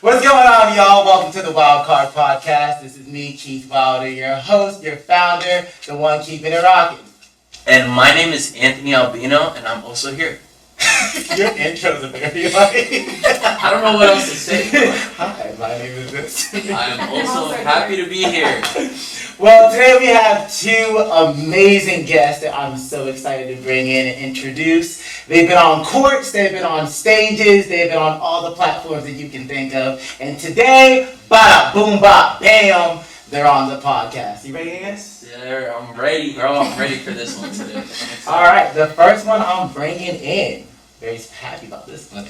What's going on, y'all? Welcome to the WLD Card Podcast. This is me, Keith Wilder, your host, your founder, the one keeping it rocking. And my name is Anthony Albino, and I'm also here. Your intros are very like... I don't know what else to say. Hi, my name is this. I am also happy to be here. Well, today we have two amazing guests that I'm so excited to bring in and introduce. They've been on courts, they've been on stages, they've been on all the platforms that you can think of. And today, bada boom bop bam, they're on the podcast. You ready, guys? Yeah, I'm ready, bro. I'm ready for this one today. All right, the first one I'm bringing in. Very happy about this one.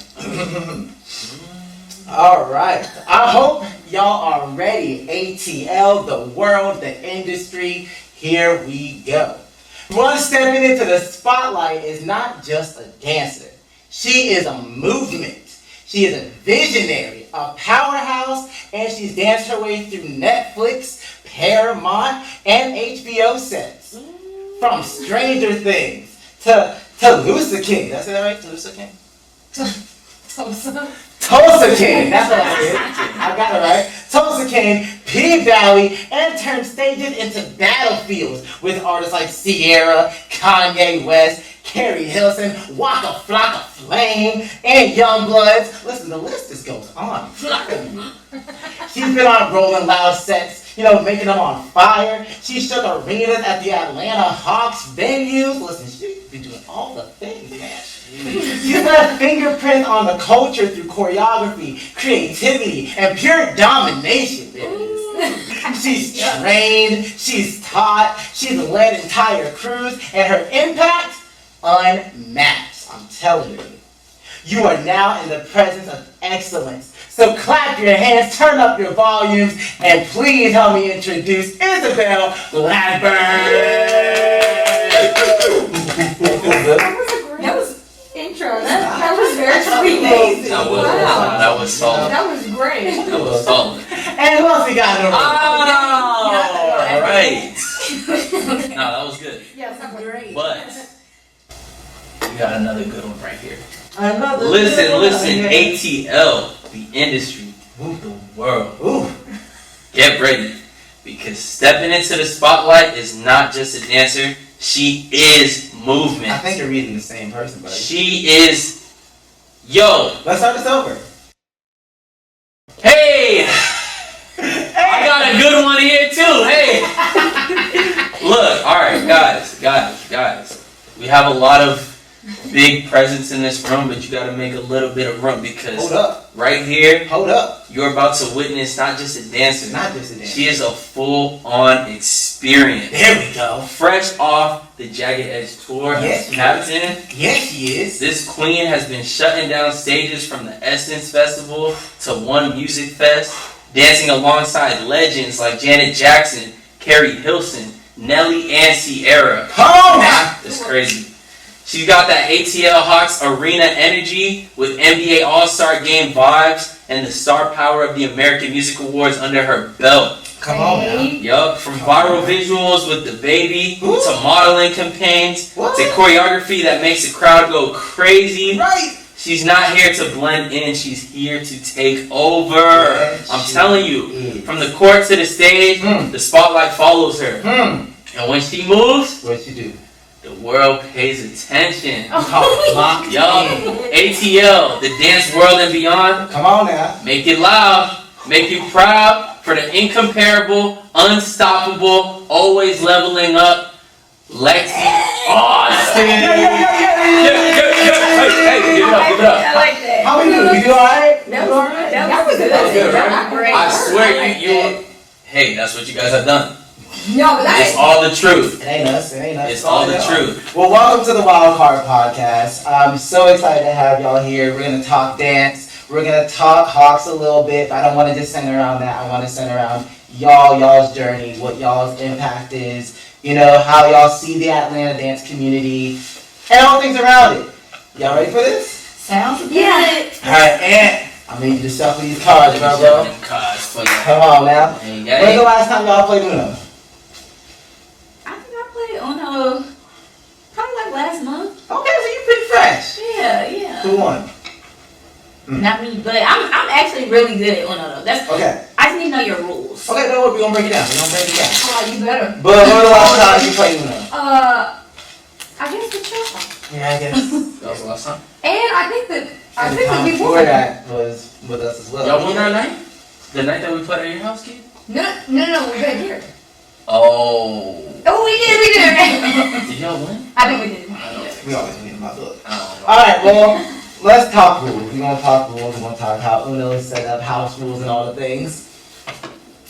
All right, I hope y'all are ready. ATL, the world, the industry, here we go. One stepping into the spotlight is not just a dancer. She is a movement. She is a visionary, a powerhouse, and she's danced her way through Netflix, Paramount, and HBO sets. From Stranger Things to Tulsa King. Did I say that right? Tulsa King? Tulsa King. That's what I said. I got it right. Tulsa King, P-Valley, and turned stages into battlefields with artists like Ciara, Kanye West, Carrie Hilson, Waka Flocka Flame, and Youngbloods. Listen, the list just goes on. She's been on Rolling Loud sets, making them on fire. She shook arenas at the Atlanta Hawks venues. Listen, she's been doing all the things, man. She's got a fingerprint on the culture through choreography, creativity, and pure domination. She's trained, she's taught, she's led entire crews, and her impact, unmatched. I'm telling you. You are now in the presence of excellence. So clap your hands, turn up your volumes, and please help me introduce Isabel Blackburn. That was intro. That was very sweet. Amazing. That was solid. That was great. That was solid. And who else we got in the room? Oh, all right. No, that was good. Yes, that was great. But we got another good one right here. Another Listen, good one. ATL, the industry, the world. Ooh. Get ready, because stepping into the spotlight is not just a dancer. She is movement. I think you're reading the same person, buddy. She is, Let's start this over. Hey! I got a good one here too, hey! Look, alright, guys. We have a lot of big presence in this room, but you gotta make a little bit of room because Hold up. right here, Hold up. you're about to witness not just a dancer. Not just a dancer. She is a full-on experience. There we go. Fresh off the Jagged Edge tour Yes, as captain, Yes, she is. this queen has been shutting down stages from the Essence Festival to One Music Fest, dancing alongside legends like Janet Jackson, Carrie Hilson, Nelly, and Ciara. Come on now. It's crazy. She's got that ATL Hawks arena energy with NBA All-Star Game vibes and the star power of the American Music Awards under her belt. Come on now. Yup, from viral visuals with DaBaby Ooh. to modeling campaigns What? to choreography that makes the crowd go crazy. Right. She's not here to blend in, she's here to take over. Yes, I'm she telling you, is. from the court to the stage, the spotlight follows her. And when she moves, What'd you do? the world pays attention. Locked Yup, in. ATL, the dance world and beyond. Come on now. Make it loud, make you proud for the incomparable, unstoppable, always leveling up, Lexi Austin. Hey, give it up. I like that. How we do? We do alright? That was good. That was good, right? That was great. I swear you. Hey, that's what you guys have done. No, but It's all the truth. It ain't us. It's all the truth. Well, welcome to the WLD Card Podcast. I'm so excited to have y'all here. We're going to talk dance. We're going to talk Hawks a little bit, but I don't want to just center around that. I want to center around y'all's journey, what y'all's impact is, how y'all see the Atlanta dance community, and all things around it. Y'all ready for this? Sounds good. Yeah. All right, Ant, I need you to shuffle these cards, bro. Cards for you. Come on now. Hey, When's the last time y'all played Uno? I think I played Uno probably like last month. Okay, so you're pretty fresh. Yeah. Who won? Not me, but I'm actually really good at Uno though. That's Okay. I just need to know your rules. Okay, no, we're gonna break it down. Oh, you better. But when was the last time you played Uno? I guess with y'all. Yeah, I guess. That was the last time. And I think that And the time we before won. that was with us as well. Y'all won that night? The night that we played at your house, kid? No, we're good here. Oh. Oh, we did. Did y'all win? I think we did. I don't think We so. always win in my book. I don't know. Alright, well, let's talk rules. We're gonna talk rules. We're gonna talk how Uno is set up, house rules, and all the things.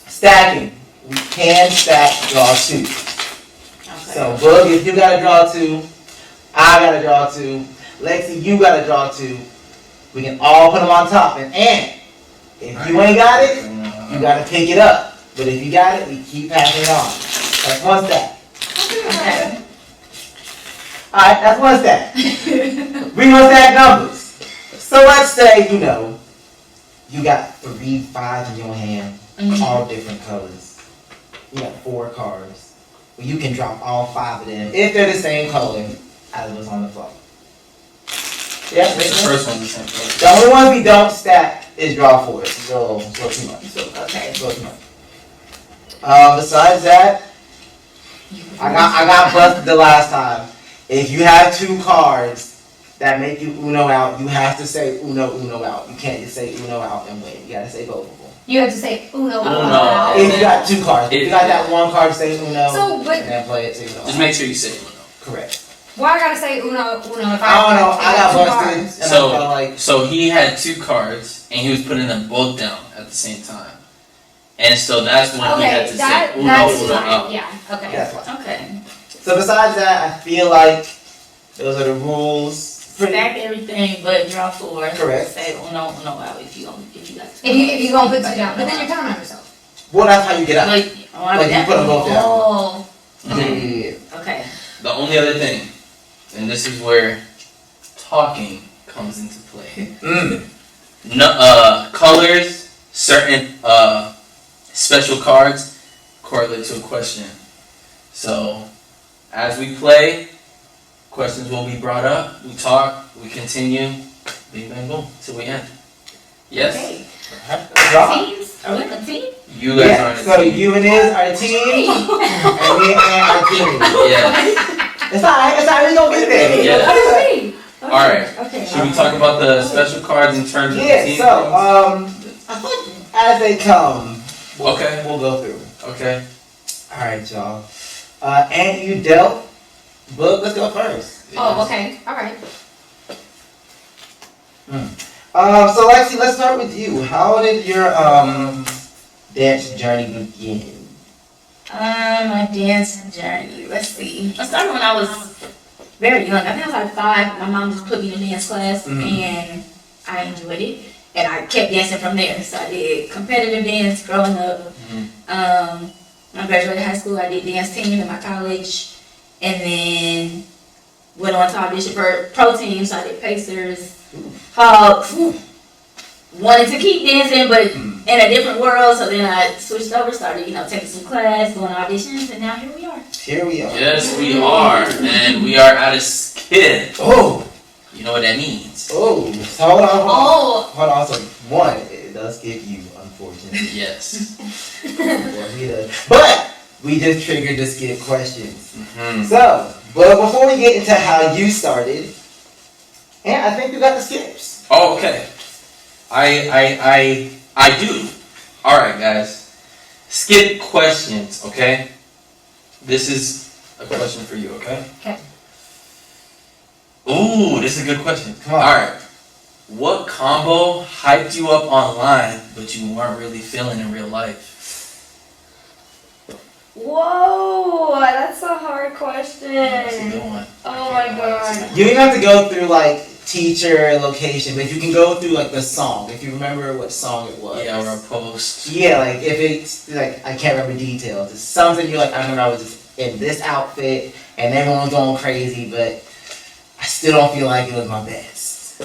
Stacking. We can stack draw 2. So, Bug, if you gotta draw 2, I gotta draw 2, Lexi, you gotta draw 2. We can all put them on top. And if you ain't got it, you gotta pick it up. But if you got it, we keep passing it on. That's one stack. Okay. Alright, that's one stack. We gonna stack numbers. So let's say, you got 3 5s in your hand, all different colors. You got 4 cards. Well, you can drop all 5 of them, if they're the same color as what's on the floor. Yeah, The first one's the same color. the only ones we don't stack is draw 4. It's a little too much. Okay. It's a little too much. Besides that, I got busted the last time. If you have 2 cards that make you Uno out, you have to say Uno out. You can't just say Uno out and win. You gotta say both of them. You have to say Uno. Uno. If you got 2 cards, if you got that one card say Uno, So, but and then play it, say Uno. Just make sure you say Uno. Correct. why I gotta say Uno if I don't know. I got busted, and I felt like So he had 2 cards, and he was putting them both down at the same time. And so that's when he had to say Uno, that's Uno fine. out. Yeah. Okay. that's fine. Okay. So besides that, I feel like those are the rules. Stack everything but draw 4. Correct. Say Uno out if you got If you gonna put 2 down, but then you're counting on yourself. Well, that's how you get up. like you put them both down. Oh, Yeah. okay. The only other thing, and this is where talking comes into play. No, colors, certain special cards correlate to a question. So, as we play, questions will be brought up, we talk, we continue, bing bang boom, till we end. Yes? Okay. Draw. Teams? Are we a team? You guys Yeah, are on so the team. you and Iz are a team, and me and our team. Yeah. It's alright, we gonna get there. Yeah. Alright. Okay. Should we talk about the special cards in terms of the Yeah, team? so, as they come, Okay. we'll go through. Okay. Alright, y'all. And you dealt, but let's go first. Oh, okay. All right. So Lexi, let's start with you. How did your dance journey begin? My dancing journey. Let's see. I started when I was very young. I think I was like 5. My mom just put me in dance class, and I enjoyed it. And I kept dancing from there. So I did competitive dance growing up. When I graduated high school, I did dance team in my college, and then went on to audition for pro team. So I did Pacers, Hawks. Wanted to keep dancing, but in a different world. So then I switched over, started, taking some class, going to auditions, and now here we are. Here we are. Yes, we are. And we are at a skid. Oh, You know what that means? so hold on. Oh. Hold on. So one, it does give you, unfortunately. Yes. Unfortunately, it does. But we just triggered the skip questions. Mm-hmm. So, but before we get into how you started, and I think you got the skips. Oh, okay. I do. Alright, guys. Skip questions, okay? This is a question for you, okay? Okay. Ooh, this is a good question. Come on. Alright. What combo hyped you up online, but you weren't really feeling in real life? Whoa, that's a hard question. That's a good one. Oh my god. You don't have to go through like teacher and location, but you can go through like the song if you remember what song it was. Yeah, or a post. Yeah, like if it's like I can't remember details. It's something you're like, I remember I was just in this outfit and everyone was going crazy, but I still don't feel like it was my best.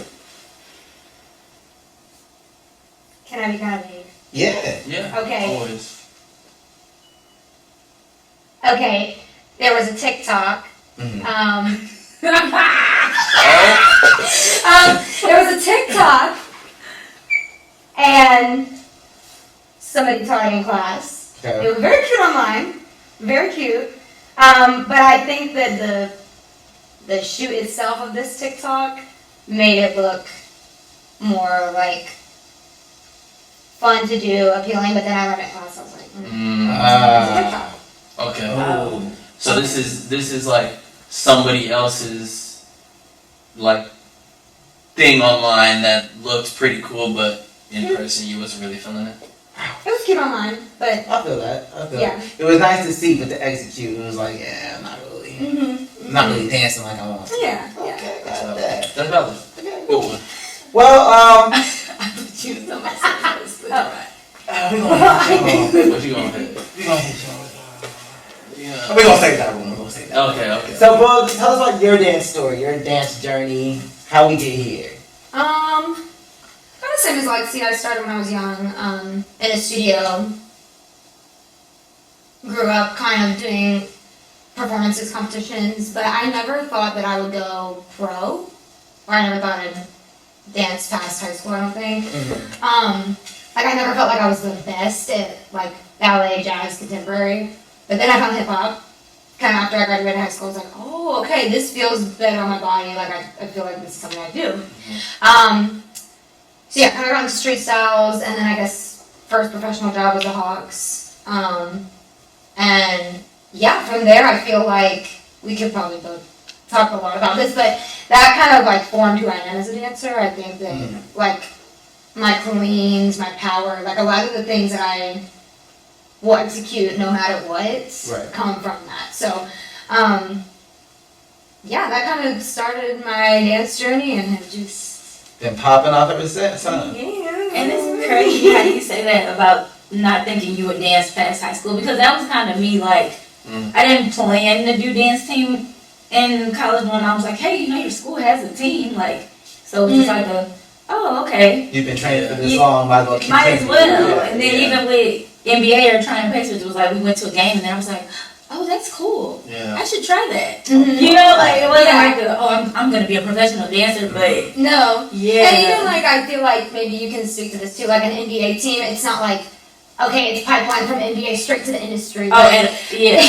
Can I be kind of vague? Yeah. Yeah. Okay. Always. Okay, there was a TikTok. Mhm. There was a TikTok and somebody taught in class. Okay. It was very cute online, very cute. But I think that the shoot itself of this TikTok made it look more like fun to do, appealing. But then I learned it class. I was like, TikTok. Okay. Oh. So this is like somebody else's like thing online that looks pretty cool, but in person you wasn't really feeling it. It was cute online, but I feel that. yeah. It was nice to see, but to execute, it was like, yeah, I'm not really, not really dancing like I want to. Yeah. Okay, got So, that. that's valid. Okay. Good one. Well, You know myself. we gonna hit y'all. What you gonna hit? We gonna hit y'all. Yeah. We gonna save that one. We gonna save that. Okay. So, Bo, tell us about your dance story, your dance journey, how we get here. Kind of same as Lexi. I started when I was young, in a studio. Grew up kind of doing performances, competitions, but I never thought that I would go pro. Or I never thought I'd dance past high school, I don't think. Like I never felt like I was the best at like ballet, jazz, contemporary. But then I found hip hop. Kind of after I graduated high school, I was like, oh, okay, this feels better on my body. Like I feel like this is something I do. So yeah, kind of got into street styles, and then I guess first professional job was the Hawks. And yeah, from there I feel like we could probably both talk a lot about this, but that kind of like formed who I am as a dancer. I think that like my cleans, my power, like a lot of the things that I will execute no matter what come from that. So yeah, that kind of started my dance journey and have just Been popping off ever since, huh? And it's crazy how you say that about not thinking you would dance past high school, because that was kind of me. Like I didn't plan to do dance team in college when I was like, hey, you know, your school has a team, like, so it's just like oh, okay. You've been training for this long, might as well Might as continue. well. And then even with NBA or trying Pacers, it was like we went to a game and then I was like, oh, that's cool. Yeah. I should try that. You know, like it wasn't like I'm gonna be a professional dancer, but no. yeah. And even like I feel like maybe you can speak to this too. Like an NBA team, it's not like okay, it's pipeline from NBA straight to the industry. Oh, and yeah.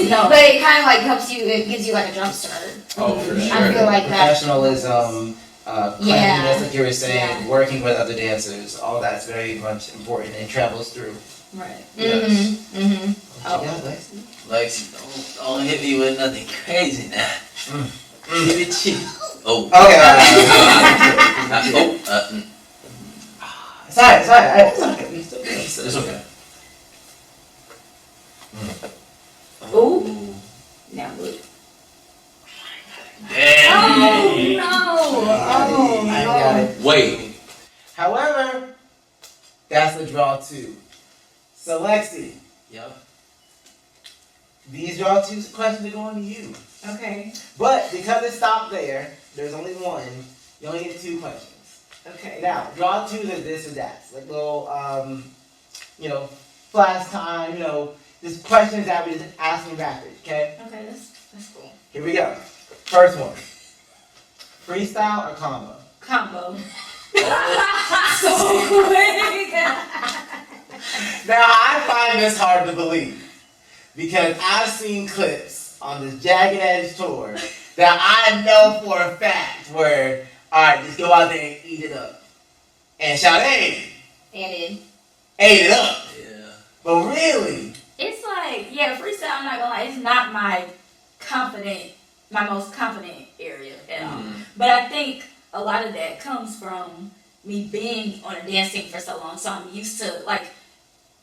No. But it kind of like helps you. It gives you like a jump start. Oh, for sure. I feel like that. Professionalism, cleanliness, like you were saying, Yeah. working with other dancers, all that's very much important and travels through. Right. Yes. What you got, Lexi? Lexi, don't hit me with nothing crazy now. Give it cheap. Oh. Okay. Sorry. We still good. It's okay. Ooh. Now look. Damn. Oh I got it. Wait. However, that's the draw too. So Lexi, Yep. these draw two questions are going to you. Okay. But because it stopped there, there's only one. You only get 2 questions. Okay. Now, draw twos are this or that. Like little, flash time, just questions that we just asking rapid, okay? Okay, that's cool. Here we go. First one. Freestyle or combo? Combo. so quick. Now, I find this hard to believe because I've seen clips on this Jagged Edge tour that I know for a fact where, alright, just go out there and eat it up. And shout ate it up. Yeah. But really? It's like, yeah, freestyle, I'm not gonna lie, it's not my most confident area at all. But I think a lot of that comes from me being on a dance team for so long, so I'm used to, like,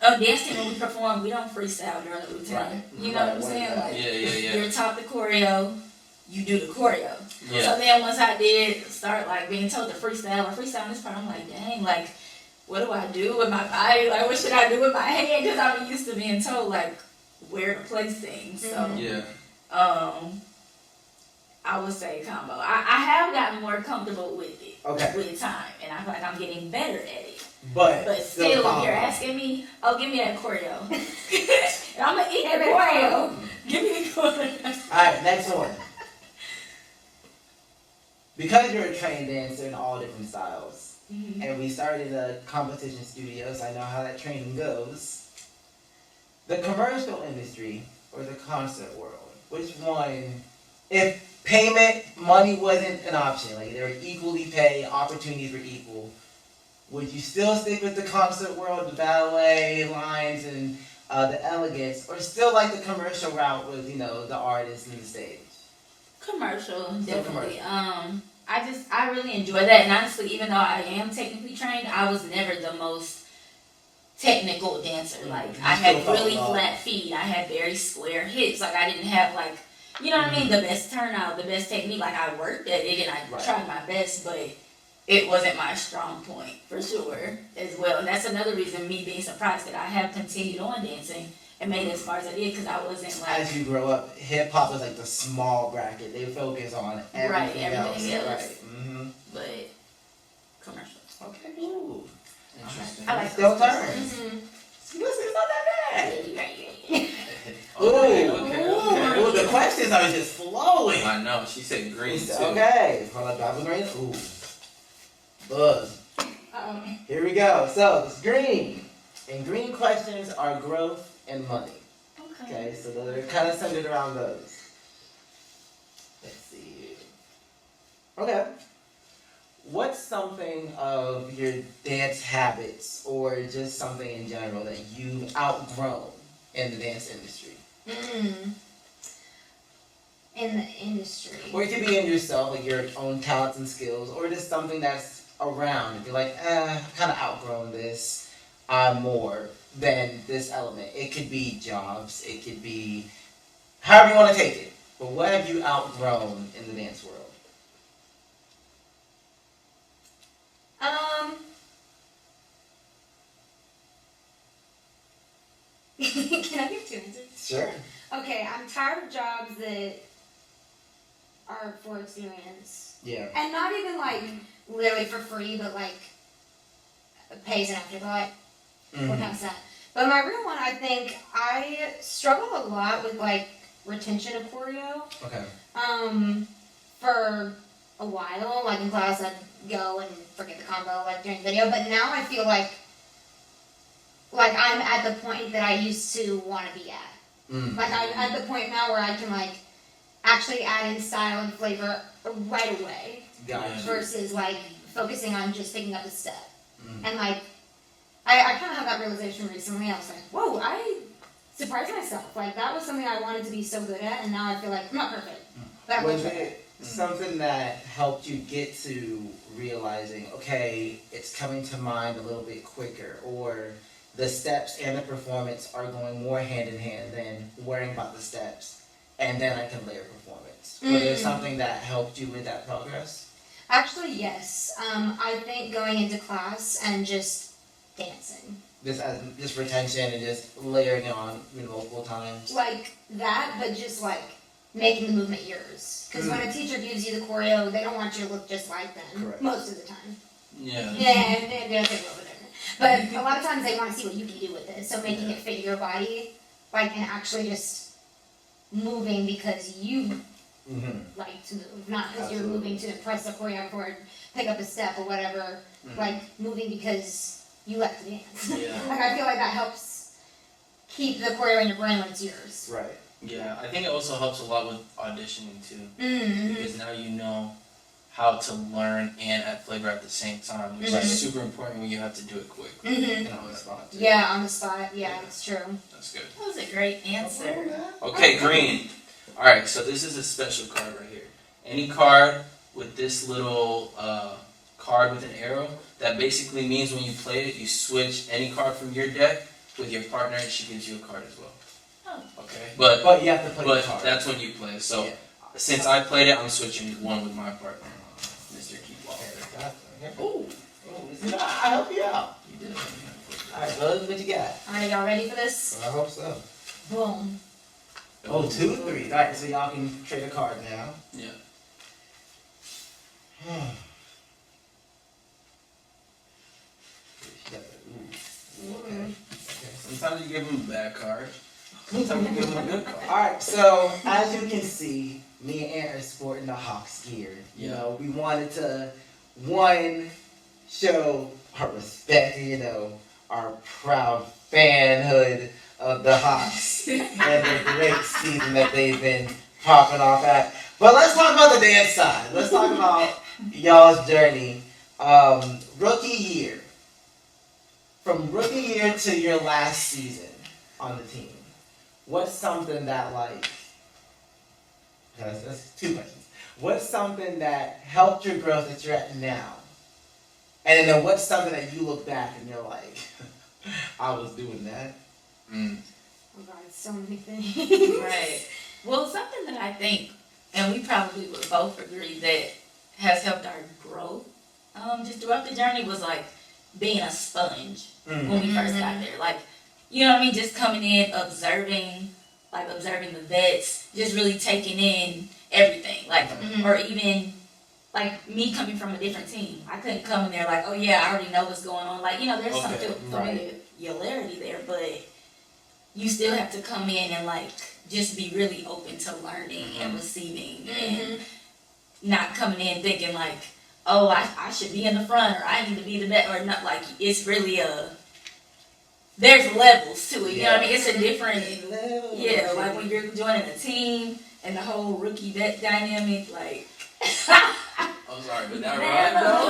a dance team when we perform, we don't freestyle during the routine. Right. You know what I'm saying? Like, Yeah. you're taught the choreo, you do the choreo. Yeah. So then once I did start like being told to freestyle this part, I'm like, dang, like, what do I do with my body? Like, what should I do with my hand? Because I'm used to being told like where to place things. So Yeah. I would say combo. I have gotten more comfortable with it with time, and I feel like I'm getting better at it. But Still, if you're asking me, oh, give me that choreo. And I'm gonna eat that choreo. Give me the choreo. Alright, next one. Because you're a trained dancer in all different styles, and we started a competition studio, so I know how that training goes. The commercial industry or the concert world, which one, if payment, money wasn't an option, like they were equally paid, opportunities were equal, would you still stick with the concert world, the ballet lines and the elegance, or still like the commercial route with, you know, the artists and the stage? Commercial, definitely. commercial. I really enjoy that, and honestly, even though I am technically trained, I was never the most technical dancer. Like, You I had still really follow flat feet. I had very square hips. Like, I didn't have, like, you know what I mean, the best turnout, the best technique. Like, I worked at it and I Right. tried my best, but it wasn't my strong point for sure as well. And that's another reason me being surprised that I have continued on dancing and made it as far as I did, because I wasn't like As you grow up, hip hop was like the small bracket. They focus on everything, everything else. Right. Mm-hmm. but commercial. Okay. Ooh. Interesting. I like Still those turns. Mhm. Listen, it's not that bad. Yeah. Okay, Ooh. okay. Ooh, the questions are just flowing. I know. She said green too. Okay. Hold on, that was green. Ooh. Buzz. Uh-oh. Here we go. So it's green. And green questions are growth and money. Okay, so they're kind of centered around those. Let's see. Okay. What's something of your dance habits or just something in general that you've outgrown in the dance industry? In the industry. Or it could be in yourself, like your own talents and skills, or just something that's around. If you're like, I've kind of outgrown this, I'm more than this element. It could be jobs, it could be however you want to take it. But what have you outgrown in the dance world? Can I give two answers? Sure. Okay, I'm tired of jobs that are for experience. Yeah. And not even like literally for free, but like pays an afterthought. What kind of that? But my real one, I think I struggle a lot with like retention of choreo. Okay. For a while, like in class, I'd go and forget the combo like during video. But now I feel like I'm at the point that I used to want to be at. Like I'm at the point now where I can like actually add in style and flavor right away. Gotcha. Versus like focusing on just picking up a step. And like I kind of had that realization recently. I was like, whoa, I surprised myself. Like that was something I wanted to be so good at, and now I feel like I'm not perfect. But I'm Was much better. it something that helped you get to realizing, okay, it's coming to mind a little bit quicker, or the steps and the performance are going more hand in hand than worrying about the steps, and then I can layer performance? Was there something that helped you with that progress? Actually, yes. I think going into class and just dancing. Just retention and just layering it on multiple times? Like that, but just like making the movement yours. Because when a teacher gives you the choreo, they don't want you to look just like them. Correct. Most of the time. Yeah. Yeah, and they're a little bit different. But a lot of times they want to see what you can do with it. So making it fit your body, like, and actually just moving because you like to move, not because you're moving to impress the choreographer or pick up a step or whatever. Like moving because you like to dance. Yeah. Like I feel like that helps keep the choreo in your brain when it's yours. Right. Yeah, I think it also helps a lot with auditioning too, Mm-hmm. because now you know how to learn and add flavor at the same time, which is super important when you have to do it quick. And on the spot, too. Yeah, on the spot. Yeah, that's true. That's good. That was a great answer. Okay, green. All right, so this is a special card right here. Any card with this little card with an arrow, that basically means when you play it, you switch any card from your deck with your partner, and she gives you a card as well. Oh. Okay, but you have to play the card. that's when you play. So Yeah. since I played it, I'm switching one with my partner, Mr. Keepwall. Okay. Ooh. I'll help you out. You did. Alright, Buzz, what you got? Alright, y'all ready for this? I hope so. Boom. Oh, 2, 3. Alright, so y'all can trade a card now. Yeah. Okay. Sometimes you give them a bad card. Sometimes you give them a good card. Alright, so as you can see, me and Aaron are sporting the Hawks gear. You Yeah. know, we wanted to, one, show our respect, our proud fanhood of the Hawks and the great season that they've been popping off at. But let's talk about the dance side. Let's talk about y'all's journey. Rookie year. From rookie year to your last season on the team, what's something that that's two questions. What's something that helped your growth that you're at now? And then what's something that you look back and you're like, I was doing that? Oh God, so many things. Right. Well, something that I think, and we probably would both agree that has helped our growth, just throughout the journey was like being a sponge when we first got there. Like, you know what I mean? Just coming in, observing the vets, just really taking in everything. Like, or even like me coming from a different team. I couldn't come in there like, oh yeah, I already know what's going on. Like, there's some familiarity there, but you still have to come in and like just be really open to learning and receiving and not coming in thinking like, oh, I should be in the front or I need to be the best or not. Like, it's really there's levels to it. You know what I mean? It's a different, like when you're joining a team and the whole rookie vet dynamic, like. I'm sorry, but that right, though?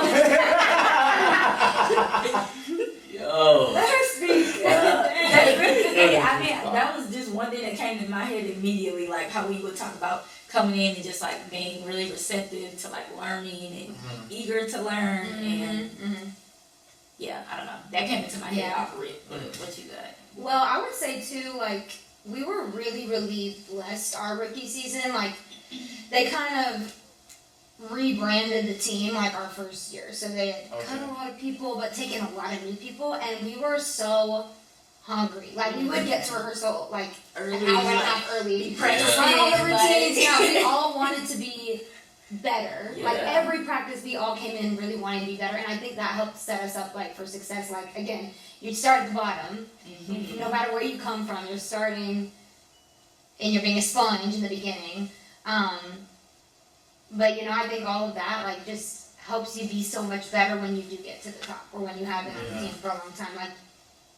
Yo. Let her speak. That's really, I mean, that was just one thing that came to my head immediately, like how we would talk about coming in and just like being really receptive to like learning and eager to learn and yeah, I don't know. That came into my head off rip. What you got? Well, I would say too, like, we were really, really blessed our rookie season. Like, they kind of rebranded the team like our first year. So they had cut a lot of people, but taken a lot of new people, and we were so hungry. Like, we would get to rehearsal like Early, an hour and a half early. practice Run all the routines. like- We all wanted to be better. Yeah. Like, every practice we all came in really wanting to be better, and I think that helped set us up like for success. Like, again, you start at the bottom. No matter where you come from, you're starting and you're being a sponge in the beginning. But I think all of that like just helps you be so much better when you do get to the top, or when you have been on the team for a long time. Like,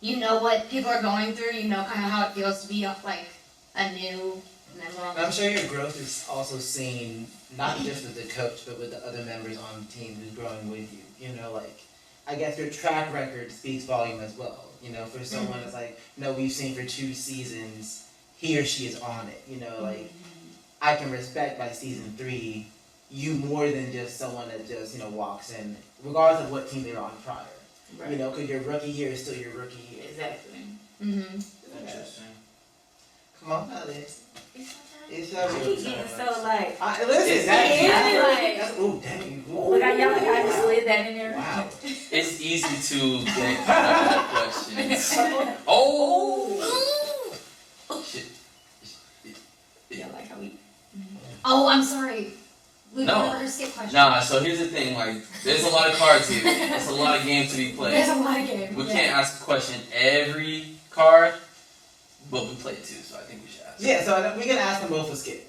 you know what people are going through, kind of how it feels to be like a new member on the I'm sure your growth is also seen not just with the coach, but with the other members on the team who's growing with you. Like, I guess your track record speaks volume as well. For someone that's like, we've seen for 2 seasons, he or she is on it. Like, I can respect by season 3 you more than just someone that just, walks in, regardless of what team they're on prior. Right. Because your rookie year is still your rookie year. Exactly. Interesting. Come on, now, Liz. It's I keep getting so like. listen, like. Ooh, dang. Ooh. Look, I just slid that in there. Wow. It's easy to get questions. Oh! Shit. Yeah, like how we. Oh, I'm sorry. We No. never skip questions. Nah, so here's the thing, like, there's a lot of cards here. There's a lot of games to be played. There's a lot of games. We can't ask a question every card, but we play 2, so I think we should ask. Yeah, so we can ask them both for skip.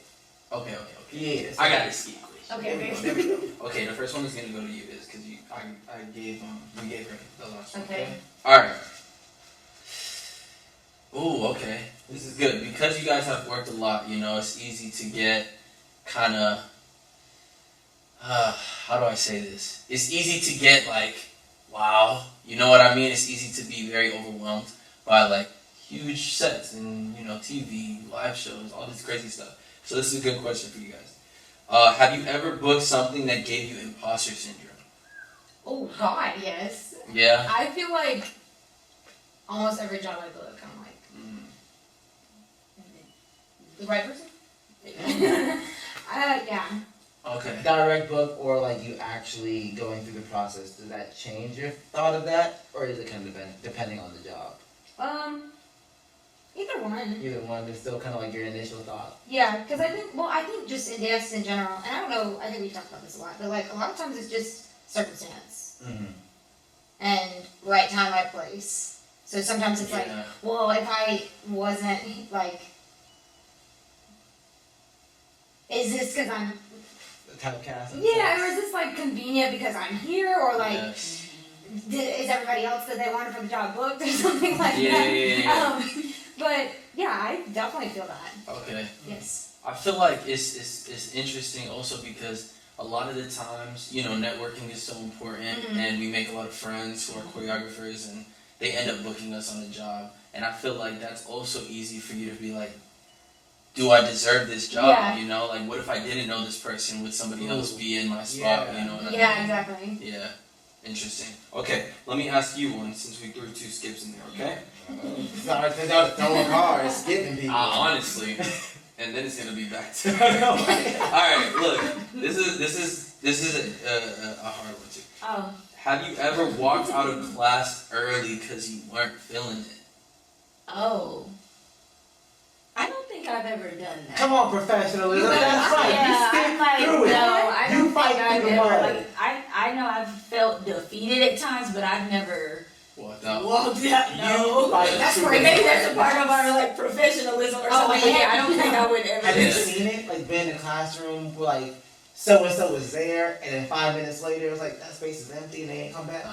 Okay. Yeah. I got this skip question. Okay, There we go. Okay, the first one is gonna go to you, Biz, because I gave we gave her the last one. Okay. Alright. Ooh, okay. This is good. Because you guys have worked a lot, it's easy to get kinda how do I say this? It's easy to get like, wow, you know what I mean? It's easy to be very overwhelmed by like huge sets and TV, live shows, all this crazy stuff. So this is a good question for you guys. Have you ever booked something that gave you imposter syndrome? Oh God, yes. Yeah. I feel like almost every job I book, I'm like, the right person? Yeah. Okay. Direct book, or like you actually going through the process, does that change your thought of that? Or is it kind of depending on the job? Either one. Either one, is still kind of like your initial thought. Yeah, because I think just in dance in general, and I don't know, I think we talked about this a lot, but like a lot of times it's just circumstance. And right time, right place. So sometimes it's like, well, if I wasn't like, is this because I'm The typecast. yeah, or is this like convenient because I'm here, or like, Yes. is everybody else that they wanted for the job booked or something like that? Yeah. But yeah, I definitely feel that. Okay. Yes. I feel like it's interesting also because a lot of the times, you know, networking is so important, and we make a lot of friends who are choreographers, and they end up booking us on a job. And I feel like that's also easy for you to be like, do I deserve this job? Yeah. You know, like what if I didn't know this person? Would somebody else be in my spot? Yeah. You know what I mean? Yeah, exactly. Yeah. Interesting. Okay, let me ask you one since we threw 2 skips in there, okay? Sorry, because y'all throwing cards, skipping people. Honestly. And then it's gonna be back to Alright, look. This is a hard one too. Oh. Have you ever walked out of class early because you weren't feeling it? Oh. I don't think I've ever done that. Come on, professionalism. That's right. Yeah, You stick I'm like, through it. no, I You don't fight think I've through the ever, mud. like, I know I've felt defeated at times, but I've never Walked out. walked out. You fight That's through crazy. the Maybe mud. that's a part of our, like, professionalism or Oh, something, but yeah. yeah, I don't think I would ever. Have you Yeah. seen it? Like, been in a classroom where, like, so-and-so was there, and then 5 minutes later, it was like, that space is empty, and they ain't come back?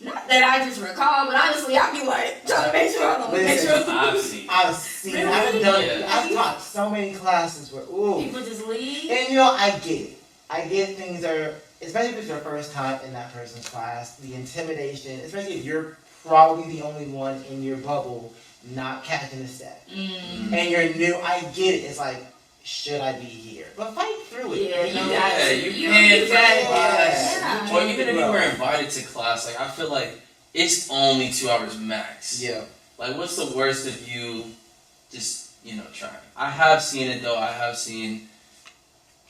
Not that I just recall, but honestly, I'd be like, trying to make sure I'm gonna make Listen. sure. I've seen. I've seen it. Really? I've done it. Yeah. I've taught so many classes where, ooh. People just leave. And, you know, I get it. I get things are, especially if it's your first time in that person's class, the intimidation, especially if you're probably the only one in your bubble not catching a step. And you're new, I get it. It's like, should I be here? But fight through it. Yeah, you know? you got Yeah, to. you can't Yeah. Yeah. Or even if you were invited to class, like I feel like it's only 2 hours max. Yeah. Like what's the worst of you just, you know, trying? I have seen it though. I have seen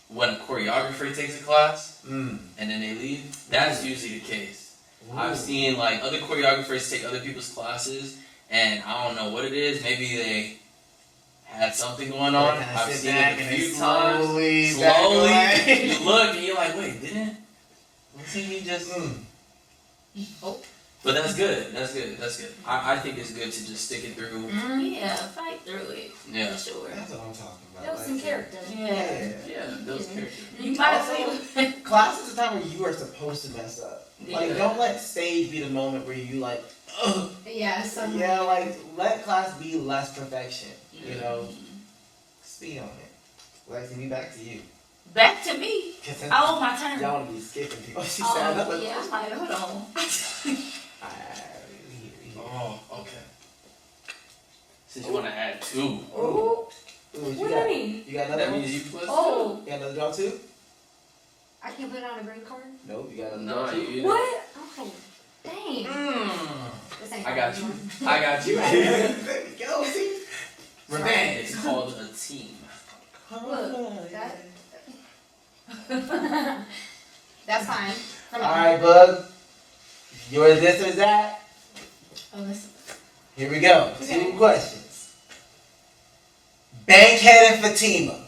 when a choreographer takes a class Mm. and then they leave. That's usually the case. I've seen like other choreographers take other people's classes and I don't know what it is. Maybe they had something going on. They kinda I've sit seen back it a and few they times. slowly back Slowly, away. you look and you're like, wait, wasn't he just? But that's good. That's good. That's good. I think it's good to just stick it through. Yeah, fight through it. Yeah. For sure. That's what I'm talking about. That was some character. Yeah. Yeah, those characters. You might as well. Class is the time where you are supposed to mess up. Like, Yeah. don't let stage be the moment where you like, ugh. Yeah, so Yeah, like, let class be less perfection. You know? Speed on it. Lexi, me back to you. Back to me. Oh, my turn. Y'all want to be skipping people. She said, Oh, yeah, I'm like, hold on. Oh, okay. Since you want to add 2, Ooh. What What do you mean? You got another that one? means you plus Oh, You got another draw too? I can't put it on a green card? Nope, you got 2. another No, draw too? you. What? Oh, dang. Mm. This ain't I got you. fun. I got you. There we go, see? Revenge. It's called a team. Look, that's fine. Come on. Alright, Bug. You're this or that? Oh, listen. Here we go. Okay. 2 questions. Bankhead and Fatima.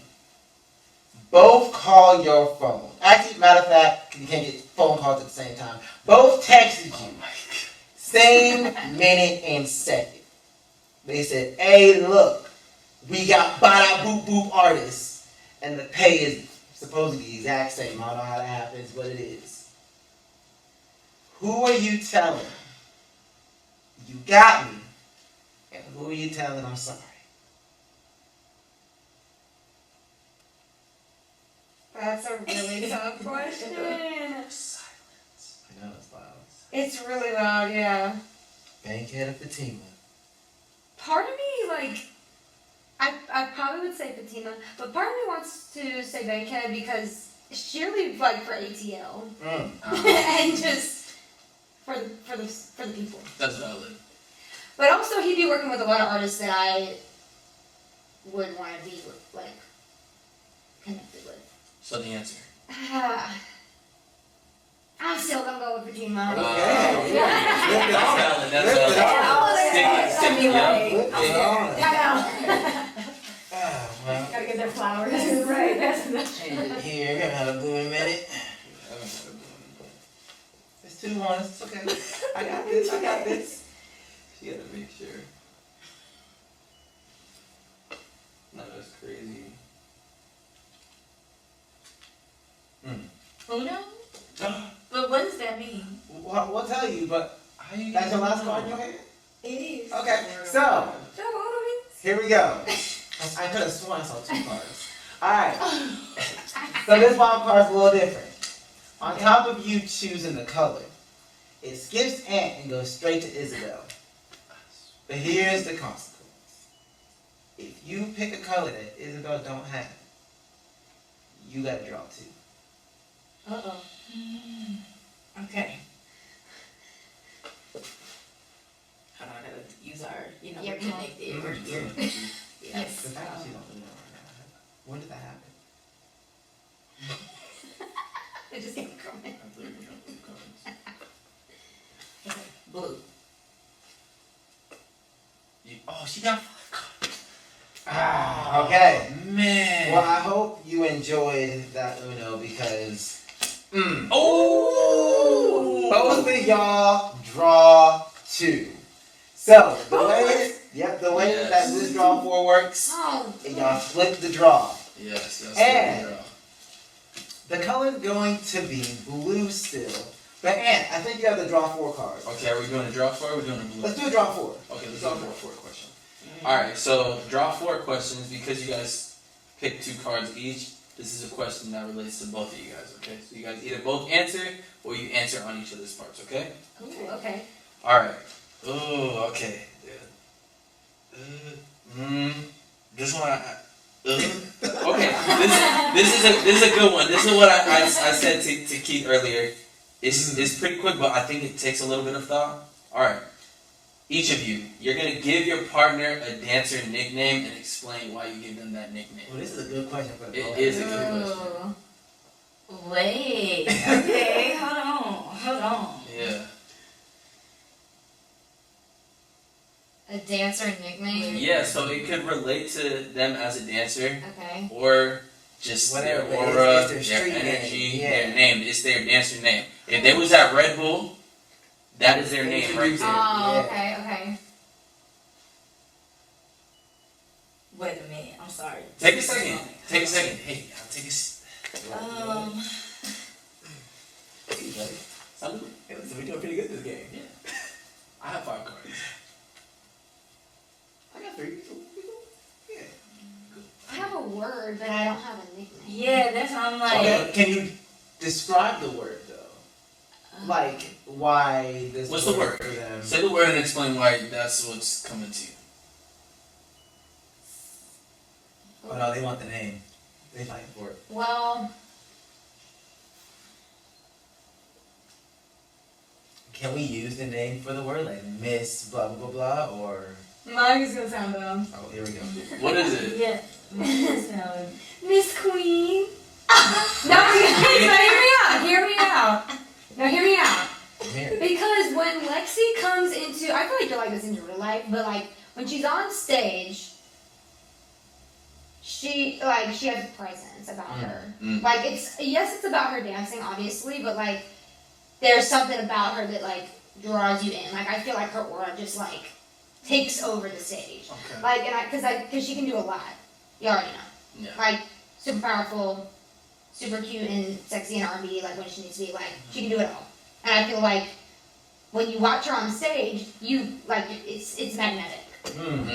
Both call your phone. Actually, matter of fact, you can't get phone calls at the same time. Both texted you. Same minute and second. They said, hey, look, we got bada boop boop artists. And the pay is supposedly the exact same. I don't know how that happens, but it is. Who are you telling? You got me. And who are you telling I'm sorry? That's a really tough question. Silence. I know it's violence. It's really loud, yeah. Bankhead and Fatima. Part of me, like, I probably would say Fatima, but part of me wants to say Bankhead because surely, like, for ATL. And just for the people. That's valid. But also, he'd be working with a lot of artists that I would want to be, like, connected with. So the answer. I'm still gonna go with Fatima. Okay. Yeah. That's valid. That's Lift it valid. on. Stick it. Lift it on. I Well, Gotta get their flowers. Right, that's enough. change it here. We're gonna have a blue minute. It's 2-1. It's okay. I got this. I got this. You gotta make sure. No, that's crazy. Uno? But wasn't tell you, but How you that's your gonna last know? card in your hand? It is. Okay, so Show all of it. here we go. I could have sworn I saw 2 cards. Alright. So this wild card's a little different. On top of you choosing the color, it skips Ant and goes straight to Isabel. But here's the consequence. If you pick a color that Isabel don't have, you gotta draw 2. Uh-oh. Okay. Hold on, I gotta use our, we're Your connected. We're here. Yes. The fact that you don't know right now, when did that happen? It just came from it. Blue. Oh, she got 5 cards. Ah, okay. Man. Well, I hope you enjoyed that Uno because Oh! both of y'all draw 2. So the way Yes. that this draw 4 works, Oh. y'all flip the draw. Yes, that's And- what The color's going to be blue still. But Ant, I think you have the draw 4 card. Okay, are we doing a draw 4 or are we doing a blue? Let's do a draw 4. Okay, let's do a draw 4 question. Alright, so draw 4 questions because you guys picked 2 cards each. This is a question that relates to both of you guys, okay? So you guys either both answer or you answer on each of those parts, okay? Ooh, okay. Alright. Oh, okay. This one okay, this is a good one. This is what I said to Keith earlier. It's pretty quick, but I think it takes a little bit of thought. Alright. Each of you, you're gonna give your partner a dancer nickname and explain why you give them that nickname. Well, this is a good question for the It is a good question. Ooh. Wait. Okay, hold on. Yeah. A dancer nickname? Yeah, so it could relate to them as a dancer Okay. or just Whatever, their but aura, it's their their street name, energy, yeah. their name. It's their dancer name. If they was at Red Bull, that is their name right there. Oh, Yeah. okay. Wait a minute. I'm sorry. Take a second. Hey, I'll take a salute. So we're doing pretty good this game. Yeah. I have 5 cards. I got 3. Yeah. I have a word, but I don't have a nickname. Yeah, that's how I'm like. Okay, can you describe the word though? Like why this What's the word? for them? Say the word and explain why that's what's coming to you. Oh no, they want the name. They fight for it. Well, Can we use the name for the word like Miss blah blah blah blah or mine is gonna sound dumb. oh here we go. What is it? Yeah. Miss Queen. No, hear me out. No, hear me out. I'm here. Because when Lexi comes into, I feel like you're like this in your real life, but like when she's on stage, she has a presence about her. Mm. Like it's about her dancing, obviously, but like there's something about her that like draws you in. Like I feel like her aura just like takes over the stage. Okay. Like because she can do a lot. You already know. Yeah. Like super powerful, super cute and sexy and R&B. Like when she needs to be, like she can do it all. And I feel like when you watch her on stage, you like it's magnetic. Mm.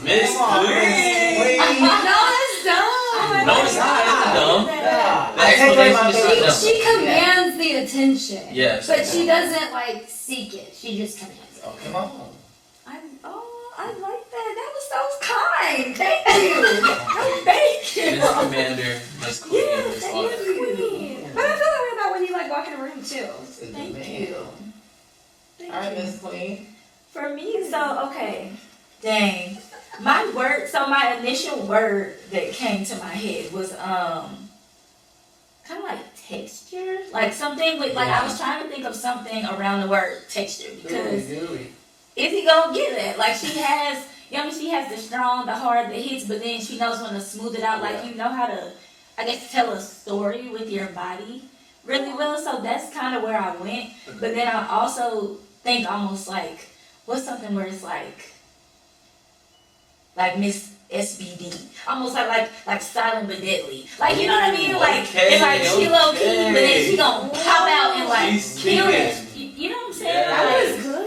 Miss Come on, Queen. Miss Queen. No, it's dumb. No, it's not. It's not dumb. Yeah. The explanation is not dumb. She commands the attention. Yes. But she doesn't like seek it. She just commands it. Okay. Come on. I like that. That was so kind. Thank you. Thank you. Miss Commander, Miss Queen, Yeah, Miss thank all that. you. But I feel that way about when you like walk in a room too. Thank you. Thank All right, you. Miss Queen. For me, so okay. Dang. My initial word that came to my head was kind of like texture. Like something with I was trying to think of something around the word texture because Gooey. Izzy gonna get it. Like she has she has the strong, the hard, the hits, but then she knows when to smooth it out. Like you know how to tell a story with your body really well. So that's kind of where I went. But then I also think almost like what's something where it's like Miss SBD, almost like silent but deadly. Like you know what I mean? Like it's like she low key, but then she gonna pop out and like She's kill it. speaking. saying? That was good.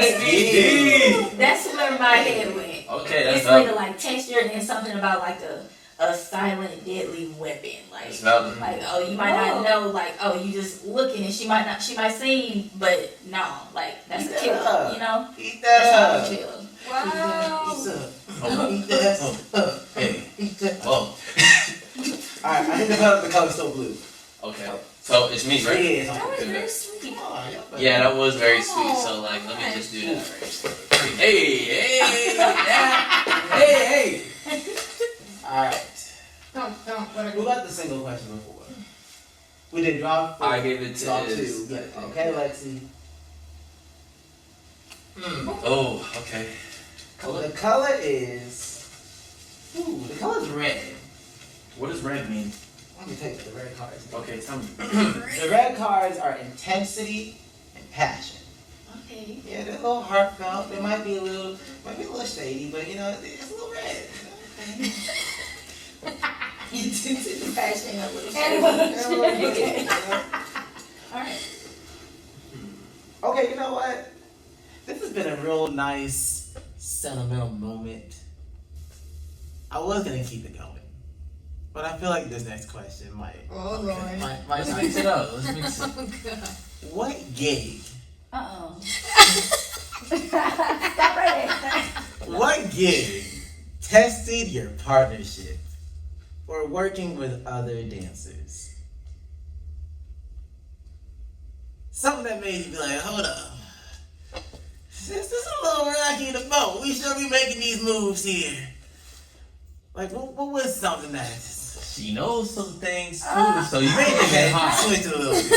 SVD. That's where my head went. Okay, that's it's like a like texture and something about like a silent deadly weapon. Like oh, you might not know, like, oh, you just looking and she might see, but no, like that's a killer, you know? Eat That's how I that feel. up. Wow. Eat that. Hey, eat that. Whoa. Alright, I think the color's still blue. Okay, so it's me, right? Yeah. That was very sweet. Yeah, that was very sweet. So like, let me just do that right. Hey. Alright. Don't, Who got the single question before? We did drop. I gave it to drop Iz. 2. Yeah. Okay, Lexi. Oh, okay. The color is. The color's red. What does red mean? Let me take the red cards. Okay, tell me. The red cards are intensity and passion. Okay. Yeah, they're a little heartfelt. They might be a little shady, but you know, it's a little red. Intensity, passion, a little Okay. shady. Alright. Okay, you know what? This has been a real nice, sentimental moment. I was gonna keep it going, but I feel like this next question might. Oh, Lord. Might Let's not. mix it up. Let's mix it up. Oh, God. What gig? Uh-oh. Stop right there. What gig tested your partnership or working with other dancers? Something that made you be like, hold up. This is a little rocky in the boat. We should be making these moves here. Like, what was something that She knows some things too, so you made it get hot. switch a little bit?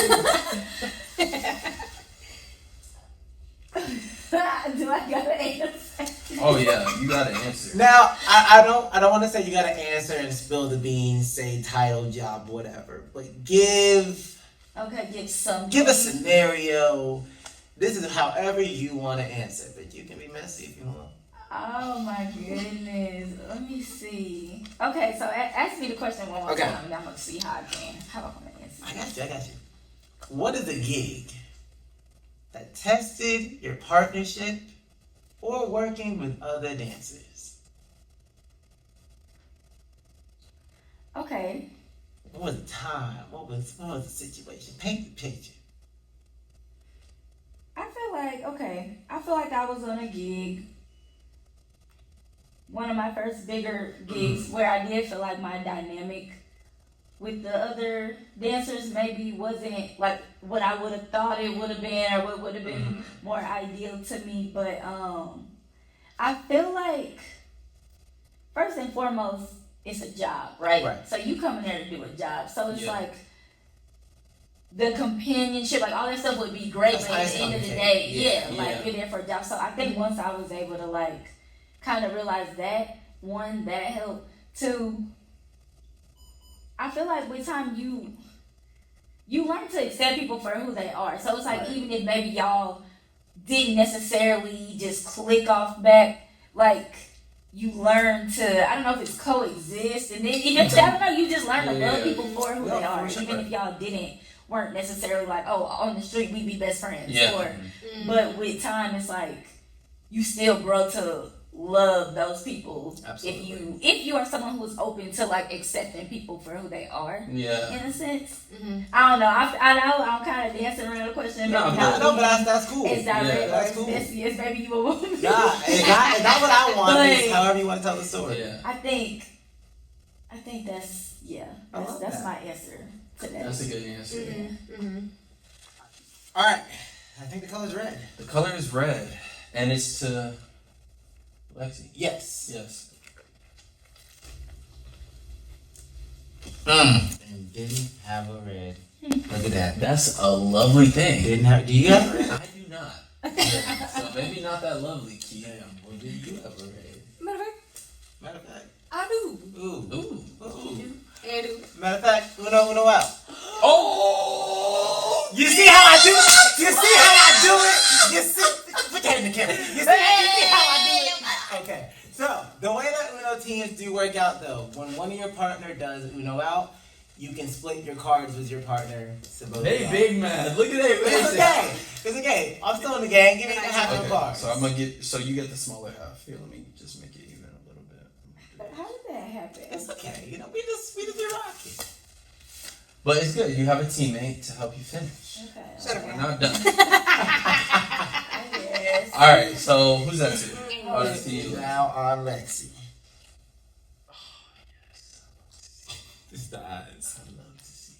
Do I gotta answer? Oh yeah, you gotta answer. Now, I don't want to say you gotta answer and spill the beans, say title, job, whatever. But give a scenario. This is however you want to answer, but you can be messy if you want. Oh my goodness. Let me see. Okay, so ask me the question one more time and I'm gonna see how I'm gonna answer. I got you. What is a gig that tested your partnership or working with other dancers? Okay. What was the time? What was the situation? Paint the picture. I feel like I was on a gig, one of my first bigger gigs, where I did feel like my dynamic with the other dancers maybe wasn't like what I would have thought it would have been or what would have been more ideal to me. But I feel like first and foremost, it's a job, right? So you come in there to do a job. So it's like the companionship, like all that stuff would be great, but at the end of the day, you're there for a job. So I think once I was able to like kind of realize that, one, that helped. Two, I feel like with time you learn to accept people for who they are. So it's like even if maybe y'all didn't necessarily just click off back, like you learn to, I don't know if it's coexist, and then eventually, I don't know, you just learn to love people for who they are, even if y'all weren't necessarily like, oh, on the street we be best friends. But with time, it's like you still grow to love those people. Absolutely. If you are someone who's open to like accepting people for who they are. In a sense. I don't know. I know I'm kind of dancing around the question. No, but that's cool. It's direct. That's cool. Yes, maybe you a woman. It's not what I want. It's however you want to tell the story. I think that's that's my answer to that. That's a good answer. All right. I think the color's red. The color is red, and it's to Lexi. Yes. And didn't have a red. Look at that. That's a lovely thing. Do you have a red? I do not. So maybe not that lovely, Key. Well, do you have a red? Matter of fact, I do. Ooh. I do. Matter of fact, uno out. Oh! You see how I do it? You see how I do it? You see? Put that in the camera. You see how I do it? Okay. So, the way that Uno teams do work out, though, when one of your partner does Uno out, you can split your cards with your partner. They big man. Look at that. It's okay. It's okay. I'm still in the game. Give me the half of the cards. So I'm gonna get. So you get the smaller half. Here, let me just make it even a little bit. But how did that happen? It's okay. You know, we just be rocking. But it's good. You have a teammate to help you finish. Okay. We're not done. Yes. All right. So who's that to? Oh, that's to you. Now on Lexi. Oh, yes. This is the eyes. I love to see it.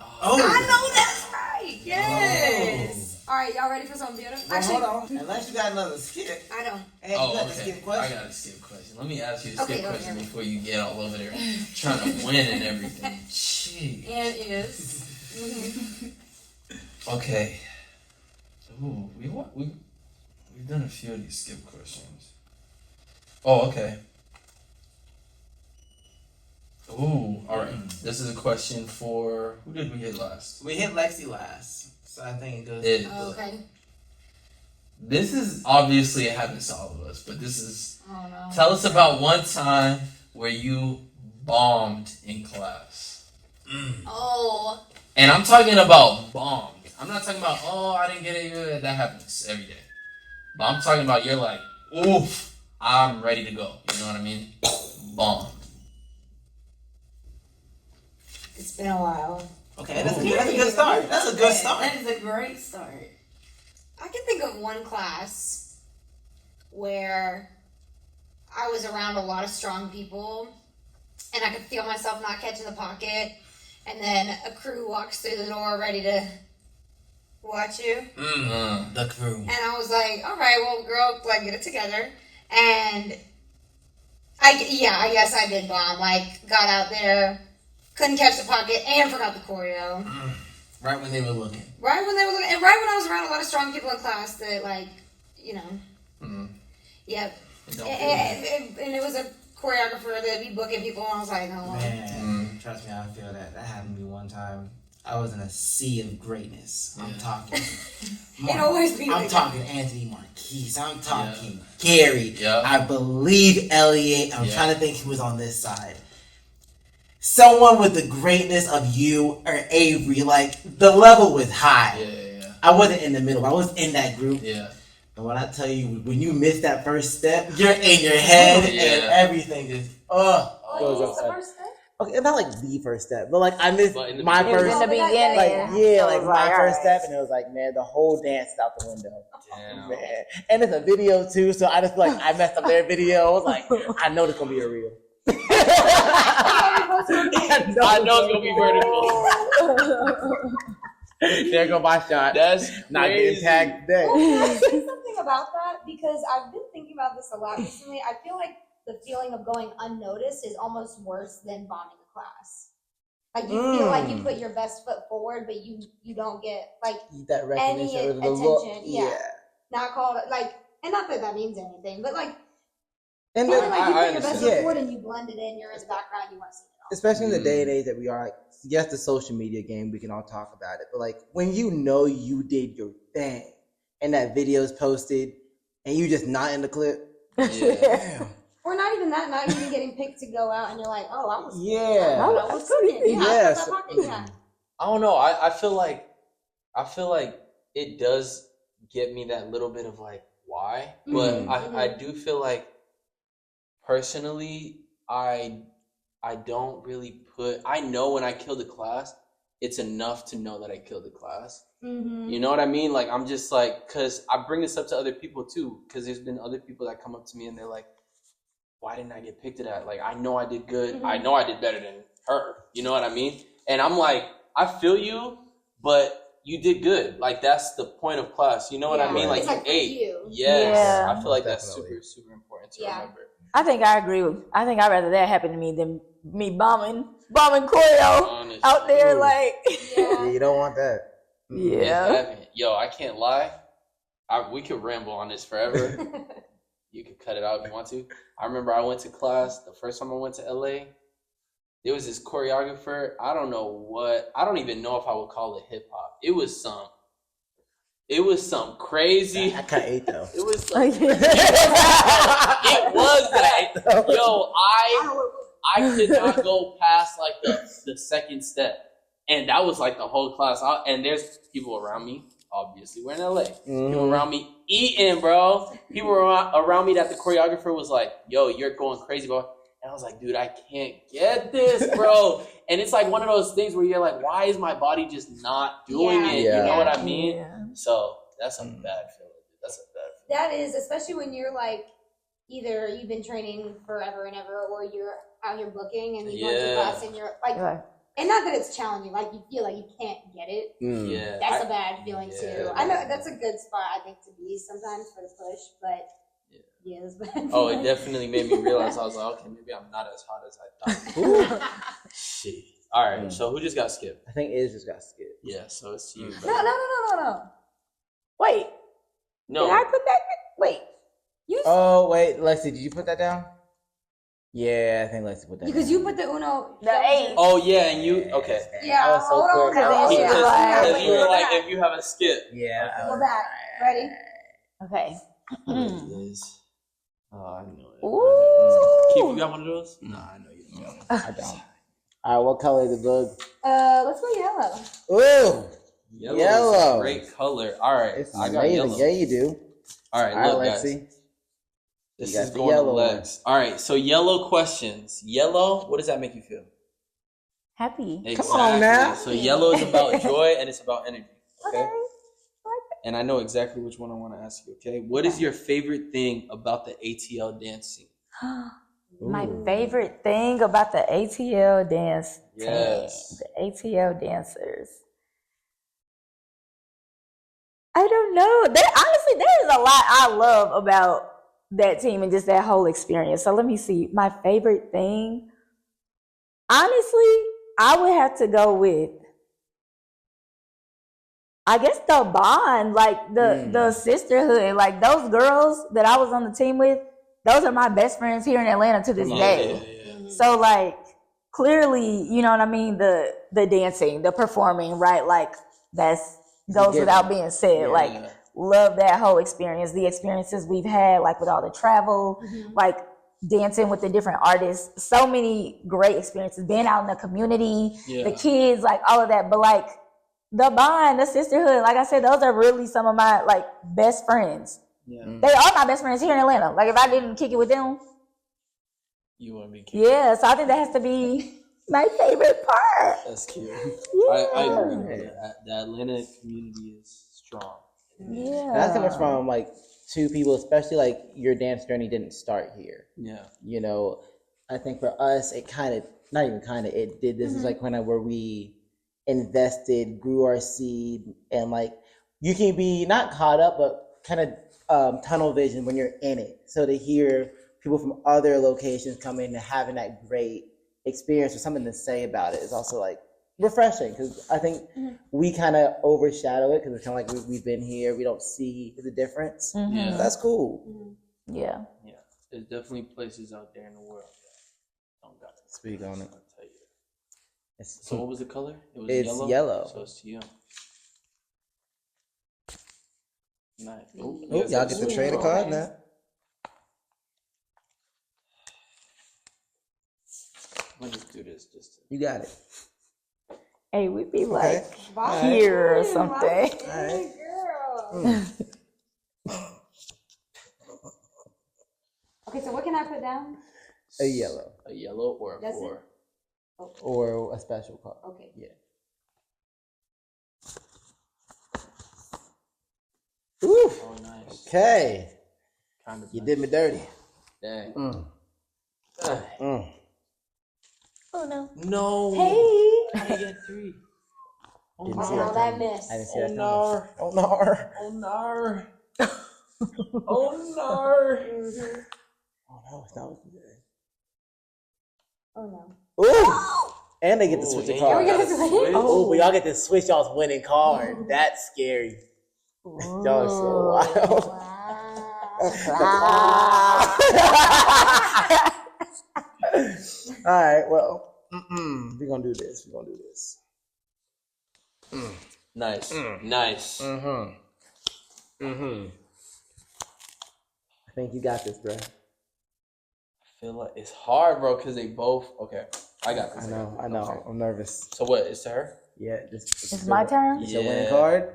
Oh. I know that's right. Yes. All right, y'all ready for something beautiful? Well, hold on. Unless you got another skip. I don't. Hey, you got the skip question? I got a skip question. Let me ask you a Okay, skip go question ahead. before you get all over there trying to win and everything. Jeez. And is. Okay. Ooh, we've done a few of these skip questions. Oh, okay. Ooh, all right. This is a question for who did we hit last? We hit Lexi last, so I think it goes. Oh, okay. This is obviously it happens to all of us, but this is. Oh no. Tell us about one time where you bombed in class. Oh. And I'm talking about bombed. I'm not talking about, oh, I didn't get it good. That happens every day. But I'm talking about you're like, oof, I'm ready to go. You know what I mean? Bombed. It's been a while. Okay, that's a good start. That's a good start. That is a great start. I can think of one class where I was around a lot of strong people and I could feel myself not catching the pocket, and then a crew walks through the door ready to watch you. The crew. And I was like, all right, well, girl, like, get it together. And I guess I did bomb. Like, got out there, couldn't catch the pocket, and forgot the choreo. Right when they were looking. Right when they were looking, and right when I was around a lot of strong people in class that, like, you know. Yep. And it was a choreographer that be booking people, and I was like, oh. Man, trust me, I feel that. That happened to me one time. I was in a sea of greatness. I'm talking. It always be I'm like talking Anthony Marquise. I'm talking Gary. Yeah. I believe Elliot. I'm trying to think who was on this side. Someone with the greatness of you or Avery, like the level was high. Yeah. I wasn't in the middle. I was in that group. Yeah. And when I tell you, when you miss that first step, you're in your head and everything just goes what's the upside. first step? Okay, not like the first step, but like I missed my It was first. in the beginning. Like my first step, and it was like, man, the whole dance is out the window. Damn. Man. And it's a video too, so I just feel like I messed up their video. I was like, I know this gonna be a reel. I know it's gonna be vertical. There go my shot. That's Not getting tagged today. Can I say something about that? Because I've been thinking about this a lot recently. I feel like the feeling of going unnoticed is almost worse than bombing a class. Like you feel like you put your best foot forward, but you don't get like That recognition any or the look. attention. Yeah. Not called like, and not that that means anything, but like And feeling like you put your best understand. foot forward and you blend it in. You're in the background. You want to see it all. especially in the day and age that we are, like, yes, the social media game, we can all talk about it, but like when you know you did your thing and that video is posted and you just not in the clip. Damn. Or not even that. Not even getting picked to go out, and you're like, oh, I was. Yeah. I was cooking. Yeah. Yes. I put that pocket, yeah. I don't know. I feel like it does get me that little bit of like why, but I do feel like personally I don't really put. I know when I kill the class, it's enough to know that I killed the class. Mm-hmm. You know what I mean? Like I'm just like, cause I bring this up to other people too, cause there's been other people that come up to me and they're like, why didn't I get picked at that? Like I know I did good. Mm-hmm. I know I did better than her. You know what I mean? And I'm like, I feel you, but you did good. Like that's the point of class. You know what I mean? Like It's like for ate. you. Yes. Yeah. I feel like that's Definitely. super important to Yeah. remember. I think I agree with. I think I'd rather that happen to me than me bombing choreo Honestly. out there. Ooh. Like, Yeah, you don't want that. yeah. Yo, I can't lie. We could ramble on this forever. You could cut it out if you want to. I remember I went to class the first time I went to LA. There was this choreographer. I don't even know if I would call it hip hop. It was some It was some crazy. I can't eat though. It was. Some, it was that. Yo, I could not go past like the second step, and that was like the whole class. And there's people around me. Obviously, we're in LA. People around me eating, bro. People around me that the choreographer was like, "Yo, you're going crazy, bro." And I was like, "Dude, I can't get this, bro." And it's like one of those things where you're like, "Why is my body just not doing it?" Yeah. You know what I mean? Yeah. So that's a bad feeling. That's a bad feeling. That is, especially when you're like, either you've been training forever and ever, or you're out here booking and you go to class and you're like, Right. and not that it's challenging, like you feel like you can't get it. Yeah, That's a bad feeling too. I know that's a good spot I think to be sometimes for the push, but yeah, it's bad. Oh, it definitely made me realize. I was like, okay, maybe I'm not as hot as I thought. Shit. All right, so who just got skipped? I think Iz just got skipped. Yeah, so it's you. No. Wait. No. Did I put that? Wait. You. Oh wait, Lexi, did you put that down? Yeah, I think Lexi put that Because down. you put the Uno. The 8. Oh yeah, and you okay? Yeah, I was so hold on, quick. because Yeah, Because you were we're like, back. if you have a skip. Yeah. We're back. Ready? Okay. Oh, I know it. Ooh. Keith, you got one of those? Nah, I know you don't. I don't. All right, what color is the book? Let's go yellow. Ooh, Yellow. Is Yellow. a great color. All right, it's I got amazing. yellow. Yeah, you do. All right, All right, look, guys. Lexi. This You got is the going yellow to Lex. All right, so yellow questions. Yellow, what does that make you feel? Happy. Exactly. on now. So yellow is about joy and it's about energy. Okay. Okay. And I know exactly which one I want to ask you. Okay. What is your favorite thing about the ATL dancing? My Ooh. favorite thing about the ATL dance team, Yes. the ATL dancers. I don't know. Honestly, there is a lot I love about that team and just that whole experience. So let me see. My favorite thing, honestly, I would have to go with, I guess, the bond, like the sisterhood. Like those girls that I was on the team with, those are my best friends here in Atlanta to this day. Yeah. So like clearly, you know what I mean, the dancing, the performing, right? Like that's goes without being said. Yeah. Like love that whole experience, the experiences we've had, like with all the travel, like dancing with the different artists, so many great experiences, being out in the community, the kids, like all of that. But like the bond, the sisterhood, like I said, those are really some of my like best friends. Yeah. They are my best friends here in Atlanta. Like if I didn't kick it with them, You want me to yeah. So I think that has to be my favorite part. That's cute. Yeah. I agree with that. The Atlanta community is strong. Yeah. That's coming from like two people, especially like your dance journey didn't start here. Yeah. You know, I think for us, it kind of, not even kind of, it did. This is like kind of where we invested, grew our seed, and like you can be not caught up, but kind of tunnel vision when you're in it. So to hear people from other locations come in and having that great experience or something to say about it is also like refreshing, because I think we kind of overshadow it because it's kind of like we've been here, we don't see the difference. Yeah. So that's cool. Yeah. Yeah. There's definitely places out there in the world that don't got it. Speak on it. I'll tell you. It's, So what was the color? It was It's yellow. So it's to you. Nice. oh, y'all get to trade a card now. I'm gonna just do this just to... You got it. Hey, we'd be like Okay. here or something. Alright. Okay, so what can I put down? A yellow A yellow or a That's it? 4? or a special card. Okay. Yeah. Ooh. Oh, nice. Okay. Kind of. You did me dirty. Dang. Mm. Ah. Mm. Oh no. No. Hey. I get 3. Oh, Didn't no. see that Wow, that coming. missed. I didn't see Oh, that no. coming. Oh no. Oh no. Oh no. Oh no, it's not looking good. Oh no. Ooh. And they get to switch the and card. we you get to gotta switch? Oh, but y'all get to switch y'all's winning card. That's scary. Y'all are so wild. All right, well, we're gonna do this. We're gonna do this. Nice. Nice. Mm-hmm. I think you got this, bro. I feel like it's hard, bro, because they both. Okay, I got this. I know. Okay. I'm nervous. So what? It's to her. Yeah, It's my turn. It's your winning card.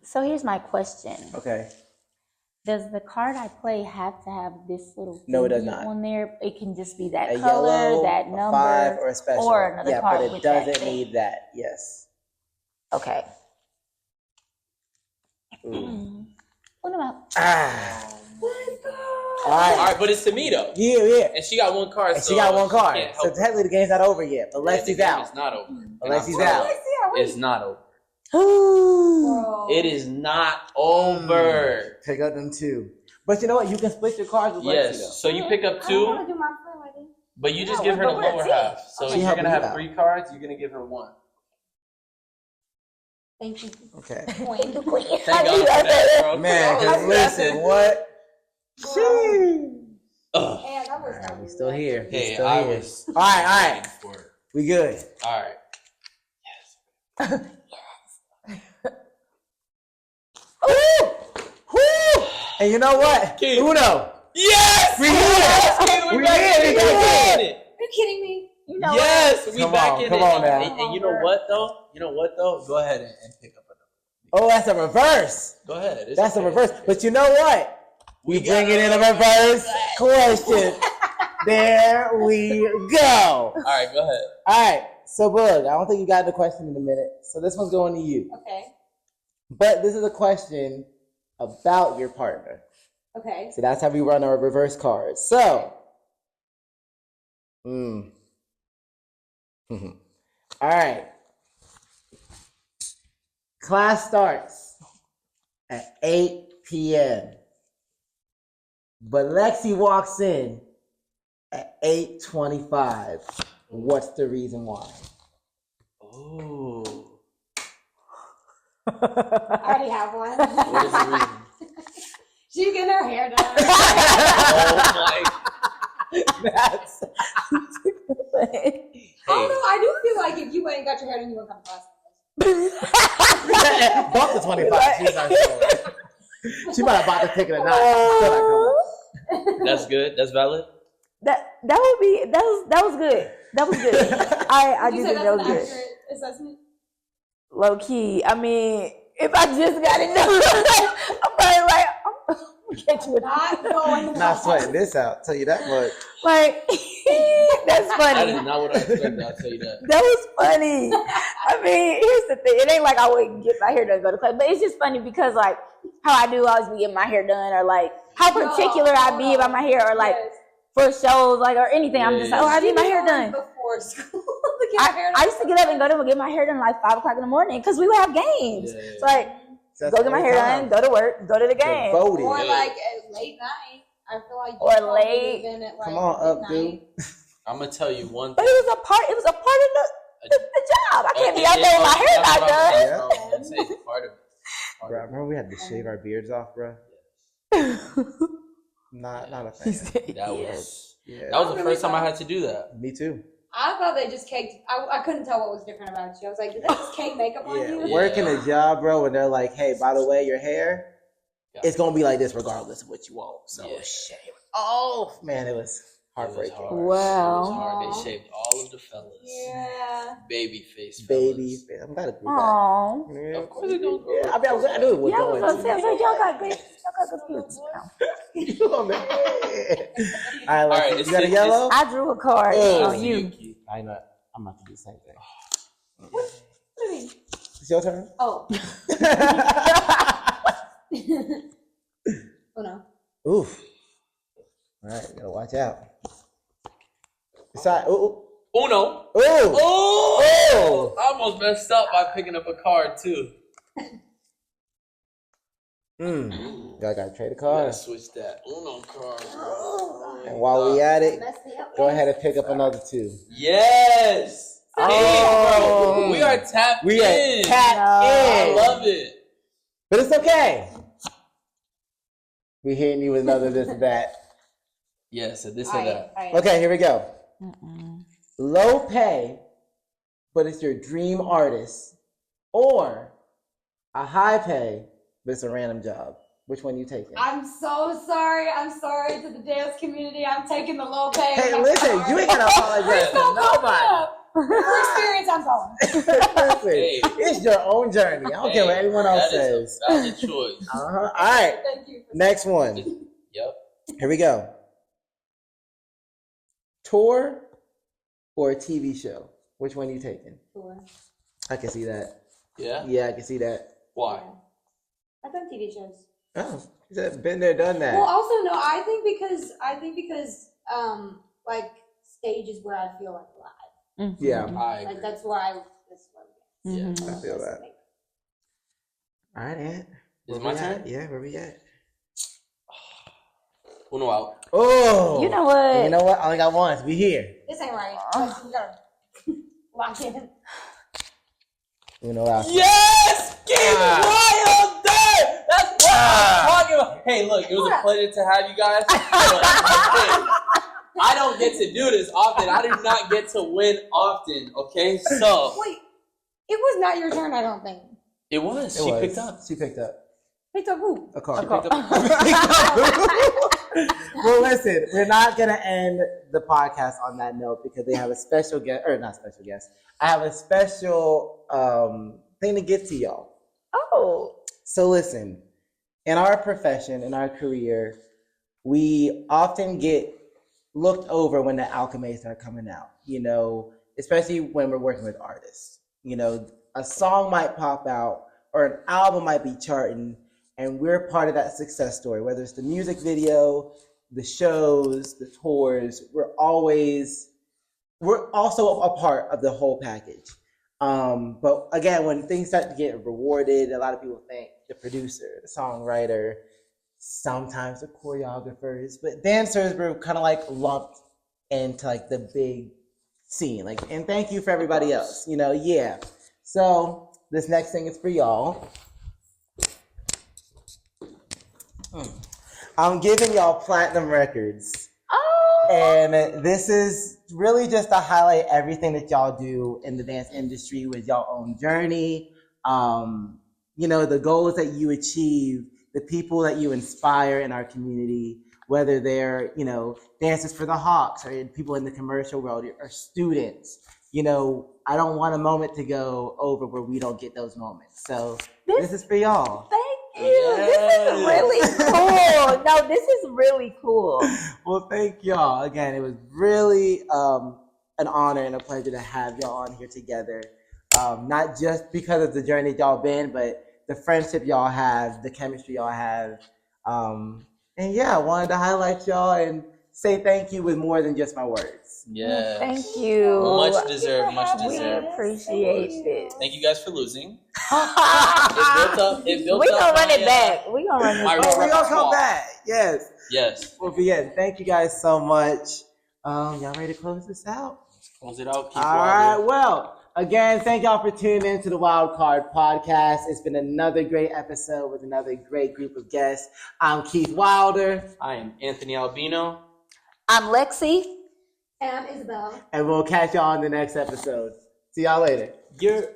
So here's my question. Okay. Does the card I play have to have this little No, it does thingy not. on there? It can just be that A color, yellow, that a number, 5, or a special. or another yeah, card but it with that doesn't thing. need that. Yes. Okay. What about? All right. All right, but it's to me though. Yeah. And she got one card. And she got one card. can't So help technically the game's not over yet. But it. The Lexi's game out. is not over. Lexi's out. It's not over. Ooh. It is not over. Pick up them 2. But you know what? You can split your cards with Lexi, though. Yes. So you pick up I don't want 2, to do my friend like this. but you just No, give her the but we're a lower team. half. So She if you're helping gonna you have out. 3 cards, you're gonna give her 1. Thank you. Okay. Queen. Thank God for that, bro. Man, because listen, what? Sheesh. Ugh. Yeah, that was Alright, we still here. We Hey, still I here. was. All right. for it. We good. All right. And you know what? Kid. Uno. Yes. We here. We We back here. in We it. back in in it. Are you kidding me? You know Yes, we Come back on, in come it. on now. And you know what though? Go ahead and pick up another. Oh, that's a reverse. Go ahead. It's That's a okay. reverse. But you know what? We got bring it in a reverse question. There we go. All right, go ahead. All right. So, Bug, I don't think you got the question in a minute. So this one's going to you. Okay. But this is a question about your partner. Okay. So that's how we run our reverse cards. So, all right. Class starts at 8 p.m. But Lexi walks in at 8:25. What's the reason why? Oh. I already have one. What is the reason? She's getting her hair done. Oh That's Oh no, I do feel like if you ain't got your hair done, you won't come to class. bump the 25. She's not sure. She might have bought the ticket or not. Still not coming. my. That's good. That's valid. that was good. That was good. I You do said think that's that an was good. accurate assessment. Low key. I mean, if I just got it done, I'm probably like, I'm catching with Not going to Not sweating this out. Tell you that much. like that's That funny. is not what I expected. I'll tell you that. That was funny. I mean, here's the thing. It ain't like I wouldn't get my hair done and go to class, but it's just funny because like how I do always be getting my hair done, or like how particular I be about my hair, or like for shows, like or anything. I'm just like, oh, I need my hair done. Before school. To get her hair I done. used to get up and go to get my hair done like 5 o'clock in the morning because we would have games. Yeah. So like, go get my hair done, go to work, go to the game. Voted. Or like at late night. I feel like Or you probably late. been at, like, Come on up, midnight. dude. I'm gonna tell you one But thing. it was a part of the job. I can't be out there with my hair not done. Yeah. It's a part of it. Bro, remember we had to shave our beards off, bro? Not a fan. That was Yeah. that was the first time I had to do that. Me too. I thought they just caked. I couldn't tell what was different about you. I was like, did they just cake makeup on you? Yeah, working a job, bro, when they're like, hey, by the way, your hair, it's gonna be like this regardless of what you want. So Yeah. shave it off. Man, it was heartbreaking. It was Wow. It was hard. They shaved all of the fellas. Yeah. Baby face Baby. fellas. I'm glad to do that. Aww. Yeah. Of course it don't go. Yeah, I knew it was Yeah, I was going gonna say, I was to. like, y'all got good skills. You on the head. All right, All right, Lexi, it's you got a the- yellow? I drew a card Oh, on you. I know. I'm about to do the same thing. What do you mean? It's your turn. Oh. Oh no. Oof. All right, gotta watch out. Decide. Ooh. Uno. Ooh. Oh! I almost messed up by picking up a card too. Y'all gotta trade a Gotta card. switch that Uno card, bro. And while we at it, Messed me up. go ahead and pick up another 2. Yes. Oh. Hey, bro. We are tapped We in. are tapped I in. love it. But it's okay. We hitting you with another this and that. Yeah, so this All and right, that. all right. Okay, here we go. Low pay, but it's your dream artist. Or a high pay, but it's a random job. Which one you taking? I'm so sorry. I'm sorry to the dance community. I'm taking the low pay. Hey, I'm listen, sorry. you ain't gotta apologize to nobody. For experience, I'm going. Listen, Hey. it's your own journey. I don't care what anyone else that says. is a valid choice. All right, Thank you. next one. Yep. Here we go. Tour or a TV show? Which one are you taking? Sure. I can see that. Yeah? Yeah, I can see that. Why? I've done TV shows. Oh, been there, done that. Well, also no, I think because like stage is where I feel like live. Yeah, I Like agree. that's where I. Yeah. I feel that. All right, Ant. Is it Where my we turn? at? Yeah, where we at? Uno out. Oh, You know what? You know what? I only got one. We here. This ain't right. Like, we gotta lock in. Uno out. Yes! Get wild there! That's what I'm talking about. Hey, look, it was a pleasure to have you guys. I don't get to do this often. I do not get to win often, okay? So. Wait, it was not your turn. I don't think. It was. She picked up. She picked up. Picked up who? A car. She picked up. Well, listen, we're not going to end the podcast on that note because they have a special guest, or not special guest. I have a special thing to get to y'all. Oh. So listen, in our profession, in our career, we often get looked over when the alchemists are coming out, you know, especially when we're working with artists. You know, a song might pop out or an album might be charting, and we're part of that success story, whether it's the music video, the shows, the tours, we're also a part of the whole package. But again, when things start to get rewarded, a lot of people thank the producer, the songwriter, sometimes the choreographers, but dancers were kind of like lumped into like the big scene. Like, and thank you for everybody else, you know, yeah. So this next thing is for y'all. I'm giving y'all platinum records. Oh. And this is really just to highlight everything that y'all do in the dance industry with y'all own journey. You know, the goals that you achieve, the people that you inspire in our community, whether they're, you know, dancers for the Hawks or people in the commercial world or students. You know, I don't want a moment to go over where we don't get those moments. So this is for y'all. Thank you. This is really cool. No, this is really cool. Well, thank y'all. Again, it was really an honor and a pleasure to have y'all on here together. Not just because of the journey y'all been, but the friendship y'all have, the chemistry y'all have. And yeah, I wanted to highlight y'all and say thank you with more than just my words. Yeah. Thank you. Much deserved, much We deserved. appreciate it. Thank you guys for losing. It built We up gonna run my, it back. We gonna run it my back. Oh, we gonna come repertoire. back. Yes. Yes. Well, but yeah, thank you guys so much. Y'all ready to close this out? Close it out. Keep All right. walking. Well, again, thank y'all for tuning in to the WLD Card Podcast. It's been another great episode with another great group of guests. I'm Keith Wilder. I am Anthony Albino. I'm Lexi. And I'm Isabel. And we'll catch y'all on the next episode. See y'all later. You're